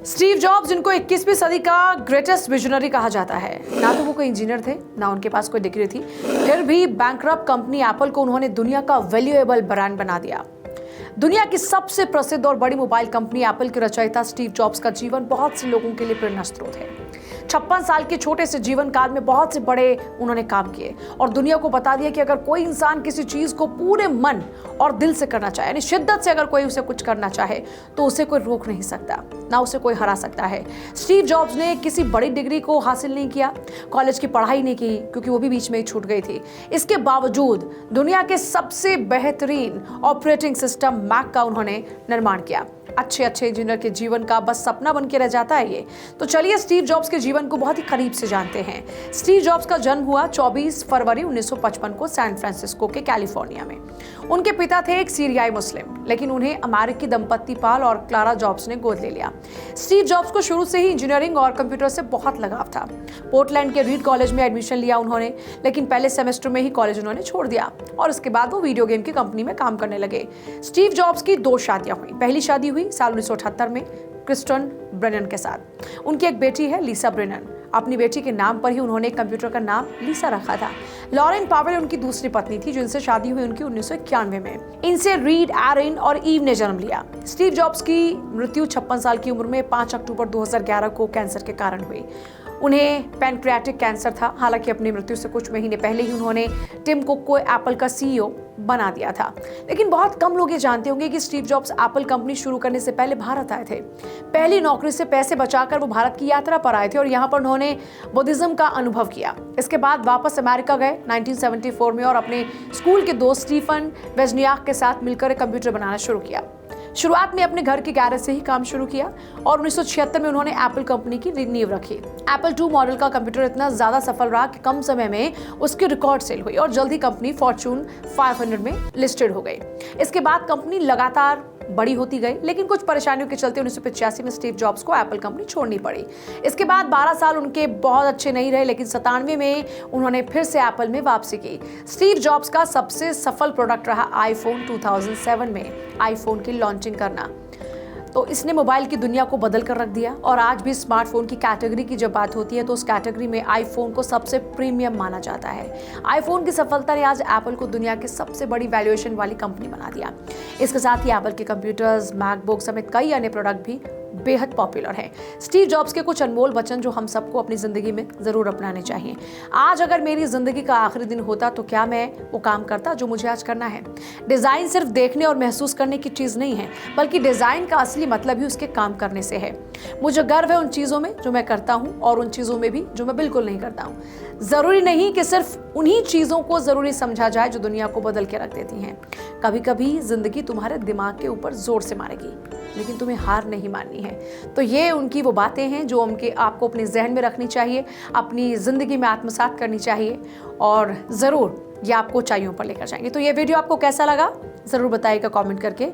Steve jobs, जिनको 21वीं सदी का ग्रेटेस्ट विजनरी कहा जाता है, ना तो वो कोई इंजीनियर थे, ना उनके पास कोई डिग्री थी, फिर भी बैंकरप्ट कंपनी एप्पल को उन्होंने दुनिया का वैल्यूएबल ब्रांड बना दिया। दुनिया की सबसे प्रसिद्ध और बड़ी मोबाइल कंपनी एप्पल के रचयिता स्टीव जॉब्स का जीवन बहुत से लोगों के लिए प्रेरणा स्रोत है। 56 साल के छोटे से जीवन काल में बहुत से बड़े उन्होंने काम किए और दुनिया को बता दिया कि अगर कोई इंसान किसी चीज को पूरे मन और दिल से करना चाहे, यानी शिद्दत से अगर कोई उसे कुछ करना चाहे, तो उसे कोई रोक नहीं सकता, ना उसे कोई हरा सकता है। स्टीव जॉब्स ने किसी बड़ी डिग्री को हासिल नहीं किया, कॉलेज की पढ़ाई नहीं की, क्योंकि वो भी बीच में ही छूट गई थी। इसके बावजूद दुनिया के सबसे बेहतरीन ऑपरेटिंग सिस्टम मैक का उन्होंने निर्माण किया। अच्छे इंजीनियर के जीवन का बस सपना बन के रह जाता है ये। तो चलिए स्टीव जॉब्स के जीवन को बहुत ही करीब से जानते हैं। स्टीव जॉब्स का जन्म हुआ 24 फरवरी 1955 को सैन फ्रांसिस्को के कैलिफोर्निया में। उनके पिता थे एक सीरियाई मुस्लिम, लेकिन उन्हें अमेरिकी दंपत्ति पाल और क्लारा जॉब्स ने गोद ले लिया। स्टीव जॉब्स को शुरू से ही इंजीनियरिंग और कंप्यूटर से बहुत लगाव था। पोर्टलैंड के रीड कॉलेज में एडमिशन लिया उन्होंने, लेकिन पहले सेमेस्टर में ही कॉलेज उन्होंने छोड़ दिया और उसके बाद वो वीडियो गेम की कंपनी में काम करने लगे। स्टीव जॉब्स की 2 शादियां हुई। पहली शादी हुई साल 1978 में क्रिस्टन ब्रेनन के साथ। उनकी एक बेटी है लिसा ब्रेनन। अपनी बेटी के नाम पर ही उन्होंने कंप्यूटर का नाम लिसा रखा था। लॉरेन पावेल उनकी दूसरी पत्नी थी, जिनसे शादी हुई उनकी 1991 में। इनसे रीड, एरिन और ईव ने जन्म लिया। स्टीव जॉब्स की मृत्यु 56 साल की उम्र में 5 अक्टूबर 2011 को कैंसर के कारण हुई। उन्हें पैनक्रियाटिक कैंसर था। हालांकि अपनी मृत्यु से कुछ महीने पहले ही उन्होंने टिम कुक को एप्पल का सीईओ बना दिया था। लेकिन बहुत कम लोग ये जानते होंगे कि स्टीव जॉब्स एप्पल कंपनी शुरू करने से पहले भारत आए थे। पहली नौकरी से पैसे बचाकर वो भारत की यात्रा पर आए थे और यहाँ पर उन्होंने बुद्धिज्म का अनुभव किया। इसके बाद वापस अमेरिका गए 1974 में और अपने स्कूल के दोस्त स्टीफन वेजनियाक के साथ मिलकर कंप्यूटर बनाना शुरू किया। शुरुआत में अपने घर के गैरेज से ही काम शुरू किया और 1976 में उन्होंने एप्पल कंपनी की नींव रखी। एप्पल II मॉडल का कंप्यूटर इतना ज्यादा सफल रहा कि कम समय में उसकी रिकॉर्ड सेल हुई और जल्द ही कंपनी फॉर्च्यून 500 में लिस्टेड हो गई। इसके बाद कंपनी लगातार बड़ी होती गई, लेकिन कुछ परेशानियों के चलते 1985 में स्टीव जॉब्स को एप्पल कंपनी छोड़नी पड़ी। इसके बाद 12 साल उनके बहुत अच्छे नहीं रहे, लेकिन 97 में उन्होंने फिर से एप्पल में वापसी की। स्टीव जॉब्स का सबसे सफल प्रोडक्ट रहा आईफोन 2007 में आईफोन की लॉन्चिंग करना। तो इसने मोबाइल की दुनिया को बदल कर रख दिया और आज भी स्मार्टफोन की कैटेगरी की जब बात होती है तो उस कैटेगरी में आईफोन को सबसे प्रीमियम माना जाता है। आईफोन की सफलता ने आज एप्पल को दुनिया की सबसे बड़ी वैल्यूएशन वाली कंपनी बना दिया। इसके साथ ही एप्पल के कंप्यूटर्स, मैकबुक समेत कई अन्य प्रोडक्ट भी बेहद पॉपुलर है। स्टीव जॉब्स के कुछ अनमोल वचन जो हम सबको अपनी जिंदगी में जरूर अपनाने चाहिए। आज अगर मेरी जिंदगी का आखिरी दिन होता तो क्या मैं वो काम करता जो मुझे आज करना है। डिजाइन सिर्फ देखने और महसूस करने की चीज नहीं है, बल्कि डिजाइन का असली मतलब ही उसके काम करने से है। मुझे गर्व है उन चीजों में जो मैं करता हूँ और उन चीजों में भी जो मैं बिल्कुल नहीं करता हूँ। जरूरी नहीं कि सिर्फ उन्हीं चीजों को जरूरी समझा जाए जो दुनिया को बदल के रख देती हैं। कभी कभी जिंदगी तुम्हारे दिमाग के ऊपर जोर से मारेगी, लेकिन तुम्हें हार नहीं माननी है। तो ये उनकी वो बातें हैं जो आपको अपने जहन में रखनी चाहिए, अपनी जिंदगी में आत्मसात करनी चाहिए और जरूर ये आपको ऊंचाइयों पर लेकर जाएंगे। तो ये वीडियो आपको कैसा लगा जरूर बताइएगा कमेंट करके।